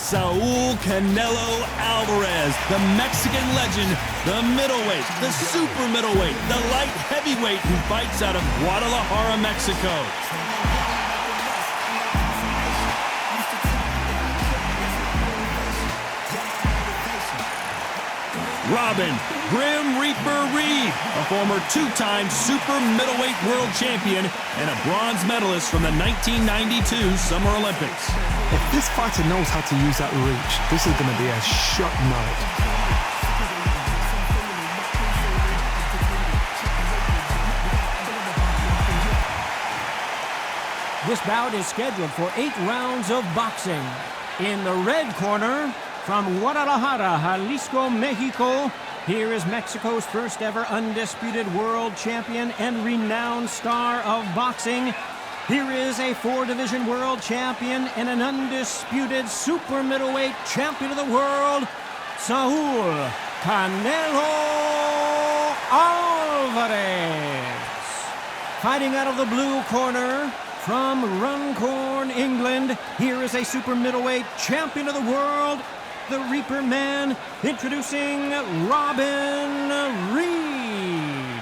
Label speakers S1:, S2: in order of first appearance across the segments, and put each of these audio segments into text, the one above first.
S1: Saul Canelo Alvarez, the Mexican legend, the middleweight, the super middleweight, the light heavyweight who fights out of Guadalajara, Mexico. Robin Grim Reaper Reed, a former two-time super middleweight world champion and a bronze medalist from the 1992 Summer Olympics.
S2: If this fighter knows how to use that reach, this is going to be a shot night.
S3: This bout is scheduled for 8 rounds of boxing. In the red corner, from Guadalajara, Jalisco, Mexico, here is Mexico's first ever undisputed world champion and renowned star of boxing. Here is a 4-division world champion and an undisputed super middleweight champion of the world, Saul Canelo Alvarez. Fighting out of the blue corner, from Runcorn, England, here is a super middleweight champion of the world, the Reaper Man, introducing Robin Reed.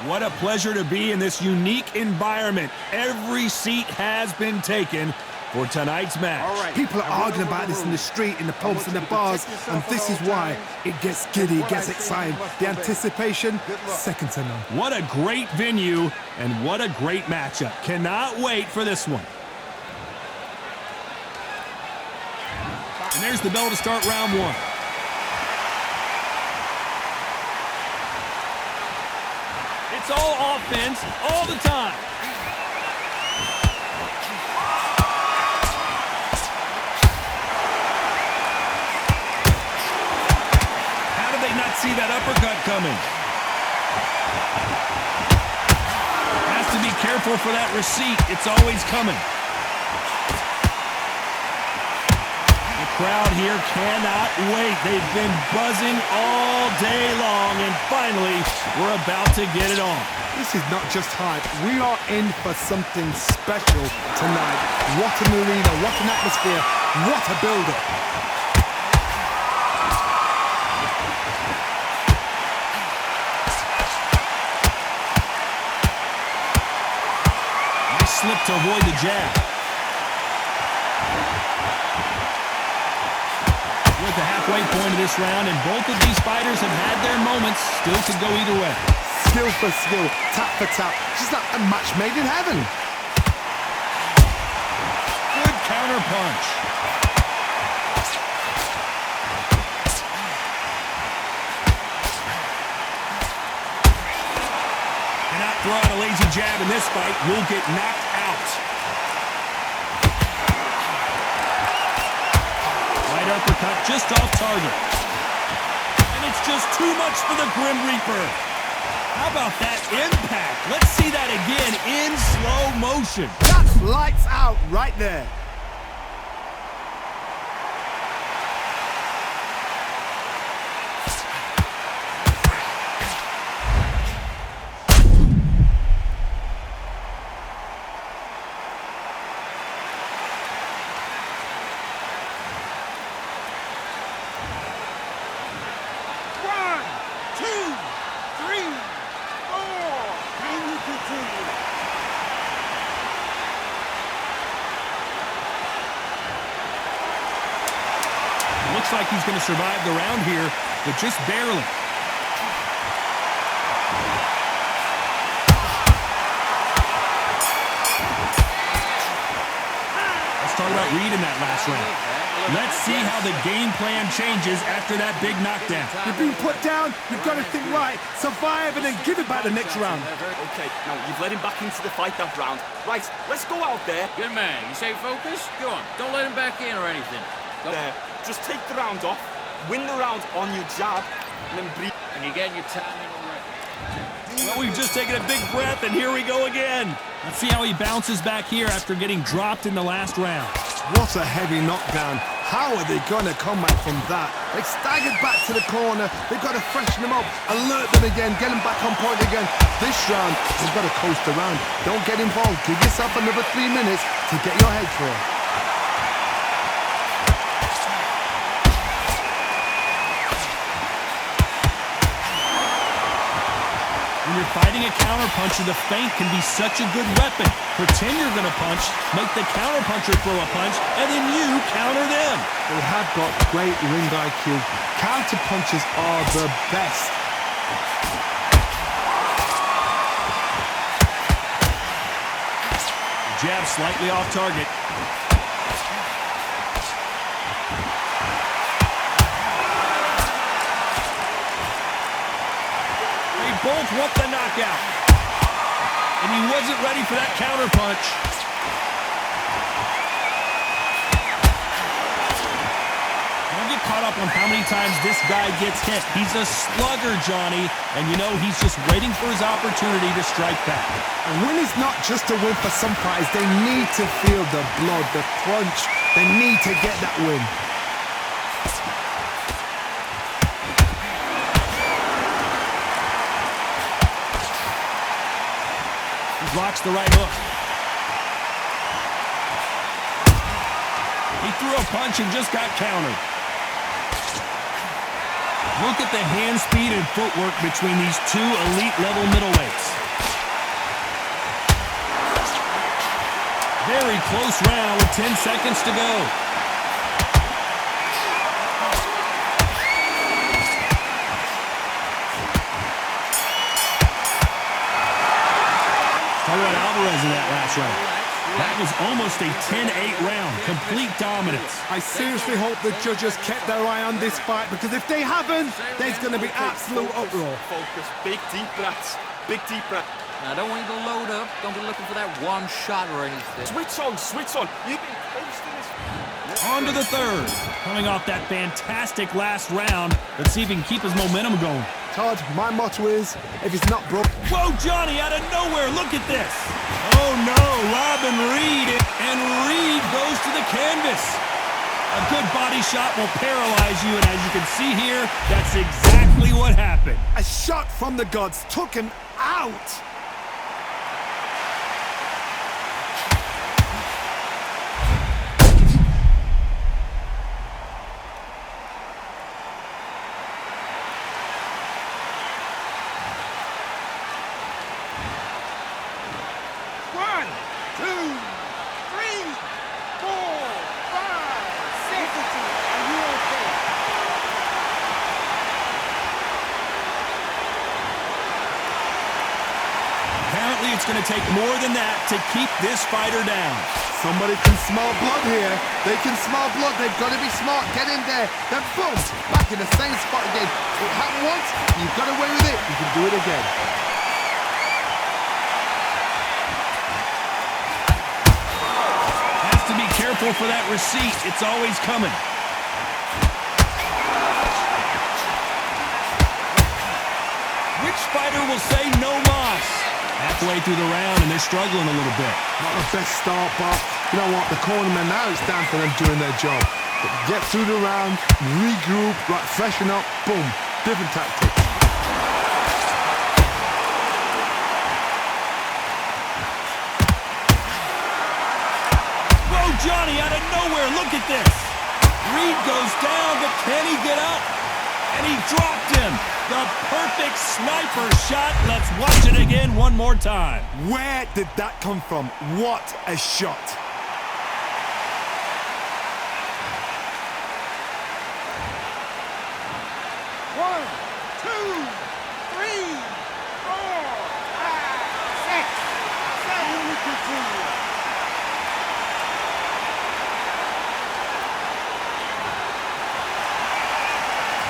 S1: What a pleasure to be in this unique environment. Every seat has been taken for tonight's match.
S2: People are arguing about this in the street, in the pubs, in the bars, and this is why it gets giddy, it gets exciting. The anticipation, second to none.
S1: What a great venue, and what a great matchup. Cannot wait for this one. And there's the bell to start round 1. It's all offense, all the time. How did they not see that uppercut coming? Has to be careful for that receipt. It's always coming. Crowd here cannot wait. They've been buzzing all day long, and finally, we're about to get it on.
S2: This is not just hype. We are in for something special tonight. What an arena, what an atmosphere, what a build-up.
S1: Nice slip to avoid the jab. At the halfway point of this round, and both of these fighters have had their moments. Still could go either way.
S2: Skill for skill, tap for tap, just like a match made in heaven.
S1: Good counter punch. Cannot throw out a lazy jab in this fight. Will get knocked out. Uppercut just off target. And it's just too much for the Grim Reaper. How about that impact? Let's see that again in slow motion.
S2: That's lights out right there.
S1: Looks like he's going to survive the round here, but just barely. Let's talk about Reed in that last round. Let's see how the game plan changes after that big knockdown.
S2: You've been put down, you've got to think right, survive and then give it back the next round.
S4: Okay, now you've let him back into the fight that round. Right, let's go out there.
S5: Good man. You say focus? Go on. Don't let him back in or anything. Go.
S4: There. Just take the round off, win the round on your jab, and then breathe.
S5: And you get your timing already.
S1: Well, we've just taken a big breath, and here we go again. Let's see how he bounces back here after getting dropped in the last round.
S2: What a heavy knockdown. How are they going to come back from that? They staggered back to the corner. They've got to freshen them up, alert them again, get them back on point again. This round, they've got to coast around. Don't get involved. Give yourself another 3 minutes to get your head clear.
S1: fighting a counterpuncher, the feint can be such a good weapon. Pretend you're going to punch, make the counterpuncher throw a punch, and then you counter them.
S2: They have got great ring IQ. Counter punches are the best.
S1: Jab slightly off target. They both want the knockout. And he wasn't ready for that counter punch. Don't get caught up on how many times this guy gets hit. He's a slugger, Johnny. And you know he's just waiting for his opportunity to strike back.
S2: A win is not just a win for some fighters. They need to feel the blood, the crunch. They need to get that win.
S1: He blocks the right hook. He threw a punch and just got countered. Look at the hand speed and footwork between these two elite-level middleweights. Very close round with 10 seconds to go. Talk about Alvarez in that last round. That was almost a 10-8 round. Complete dominance.
S2: I seriously hope the judges kept their eye on this fight, because if they haven't, there's going to be absolute uproar.
S4: Focus. Big deep breaths. Big deep breath.
S5: Now, don't want you to load up. Don't be looking for that one shot or anything.
S4: Switch on. Switch on. You've been posting this.
S1: On to the third. Coming off that fantastic last round. Let's see if he can keep his momentum going.
S2: Todd, my motto is, if it's not broke...
S1: Whoa, Johnny, out of nowhere. Look at this. Oh, no. Robin Reed. And Reed goes to the canvas. A good body shot will paralyze you. And as you can see here, that's exactly what happened.
S2: A shot from the gods took him out.
S1: Apparently, it's going to take more than that to keep this fighter down.
S2: Somebody can smell blood here. They can smell blood. They've got to be smart. Get in there. Then boom, back in the same spot again. It happened once. You've got away with it. You can do it again.
S1: Has to be careful for that receipt. It's always coming. Which fighter will say no mas? Halfway through the round, and they're struggling a little bit.
S2: Not the best start, but you know what? The cornermen, now it's down for them doing their job. Get through the round, regroup, right, freshen up, boom. Different tactics.
S1: Whoa, Johnny, out of nowhere, look at this. Reed goes down, but can he get up? And he dropped him. The perfect sniper shot. Let's watch it again one more time.
S2: Where did that come from? What a shot.
S6: One, two, three, four, five, six, seven. We continue.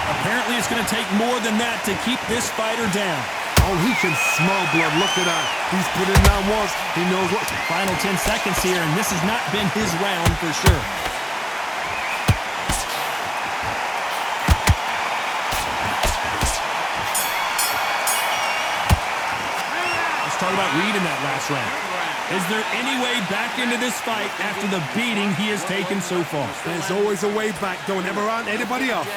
S1: Apparently, it's going to take more than that to keep this fighter down.
S2: Oh, he can smell blood. Look at that. He's put it down once. He knows what.
S1: Final 10 seconds here, and this has not been his round for sure. Let's talk about Reed in that last round. Is there any way back into this fight after the beating he has taken so far?
S2: There's always a way back. Don't ever round anybody off.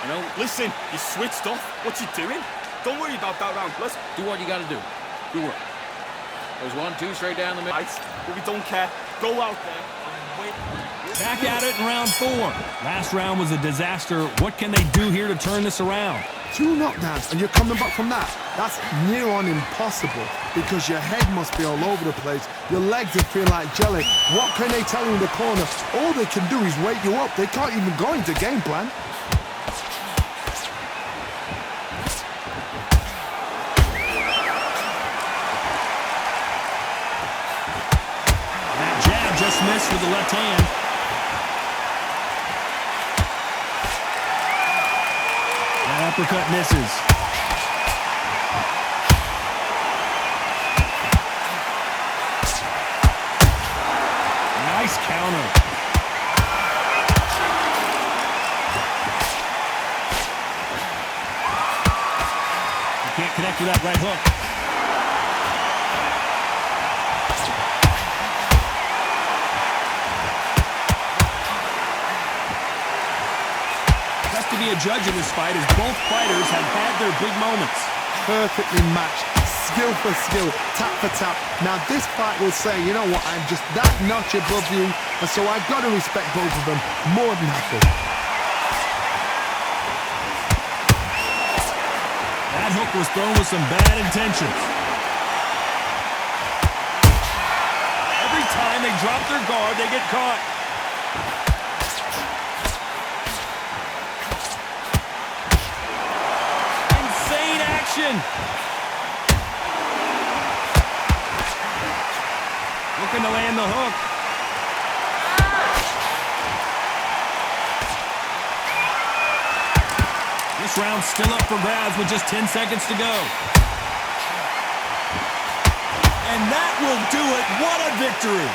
S5: You know,
S4: Listen, you switched off. What you doing? Don't worry about that round. Let's
S5: do what you got to do. Good work. There's 1, 2 straight down the middle.
S4: fight, but we don't care. Go out there and win.
S1: Back at it in round 4. Last round was a disaster. What can they do here to turn this around?
S2: 2 knockdowns and you're coming back from that. That's near on impossible because your head must be all over the place. Your legs will feel like jelly. What can they tell you in the corner? All they can do is wake you up. They can't even go into game plan.
S1: That jab just missed with the left hand. That uppercut misses. Nice counter. You can't connect with that right hook. Has to be a judge in this fight as both fighters have had their big moments.
S2: Perfectly matched, skill for skill, tap for tap. Now this fight will say, you know what, I'm just that notch above you, and so I've got to respect both of them more than happy.
S1: That hook was thrown with some bad intentions. Every time they drop their guard, they get caught. Insane action. Looking to land the hook. This round's still up for grabs with just 10 seconds to go. And that will do it. What a victory.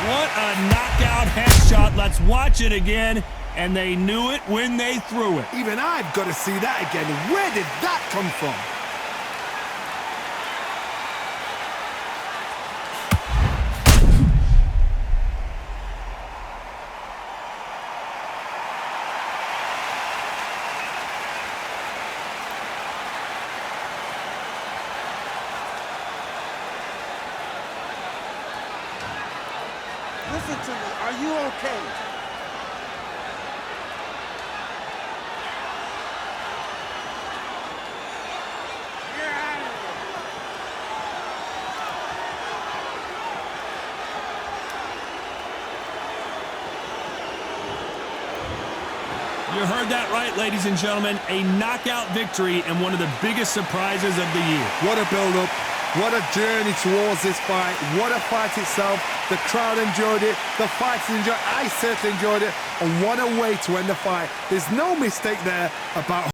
S1: What a knockout headshot. Let's watch it again. And they knew it when they threw it.
S2: Even I've got to see that again. Where did that come from?
S6: Listen to me. Are you okay? You're out of here.
S1: You heard that right, ladies and gentlemen. A knockout victory and one of the biggest surprises of the year.
S2: What a build-up. What a journey towards this fight. What a fight itself. The crowd enjoyed it. The fighters enjoyed it. I certainly enjoyed it. And what a way to end the fight. There's no mistake there about